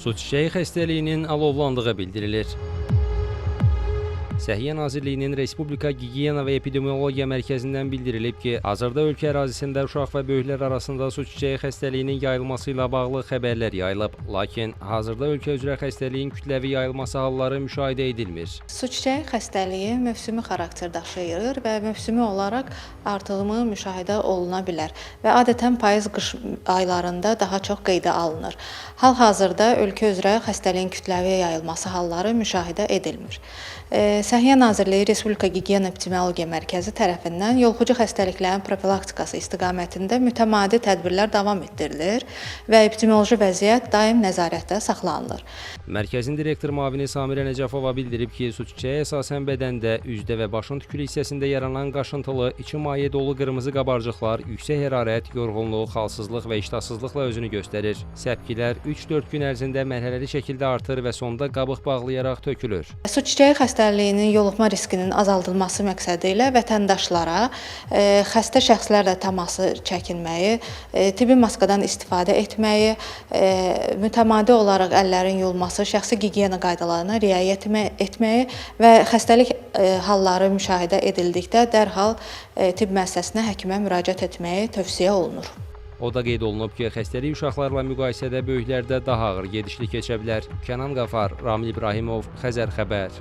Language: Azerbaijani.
Su çiçəyi xəstəliyinin alovlandığı bildirilir. Səhiyyə Nazirliyinin Respublika Gigiyena və Epidemiologiya Mərkəzindən bildirilib ki, hazırda ölkə ərazisində uşaq və böyüklər arasında su çiçəyi xəstəliyinin yayılması ilə bağlı xəbərlər yayılıb. Lakin hazırda ölkə üzrə xəstəliyin kütləvi yayılması halları müşahidə edilmir. Su çiçəyi xəstəliyi mövsümi xarakter daşıyır və mövsümi olaraq artımı müşahidə oluna bilər və adətən payız-qış aylarında daha çox qeydə alınır. Hal-hazırda ölkə üzrə xəstəliyin kütləvi yayılması halları müşahidə edilmir. Səhiyyə Nazirliyi Respublika Gigiyena Epidemiologiya Mərkəzi tərəfindən yoluxucu xəstəliklərin profilaktikası istiqamətində mütəmadi tədbirlər davam etdirilir və epidemioloji vəziyyət daim nəzarətdə saxlanılır. Mərkəzin direktor müavini Samirə Nəcəfova bildirib ki, su çiçəyi əsasən bədəndə, üzdə və başın tükülü hissəsində yaranan qaşıntılı, içi maye dolu qırmızı qabarcıqlar, yüksək hərarət, yorğunluq, halsızlıq və iştahsızlıqla özünü göstərir. Səpkilər 3-4 gün ərzində mərhələli şəkildə artır və sonda qabıq bağlayaraq tökülür. Su çiçəyi xəstəliyinin yoluxma riskinin azaldılması məqsədi ilə vətəndaşlara xəstə şəxslərlə təması çəkinməyi, tibbi maskadan istifadə etməyi, mütəmadi olaraq əllərin yuyulması, şəxsi gigiyena qaydalarına riayət etməyi və xəstəlik halları müşahidə edildikdə dərhal tibb müəssisəsinə həkimə müraciət etməyi tövsiyə olunur. O da qeyd olunub ki, xəstəlik uşaqlarla müqayisədə böyüklərdə daha ağır gedişli keçə bilər. Kənan Qafar, Ramil İbrahimov, Xəzər xəbər.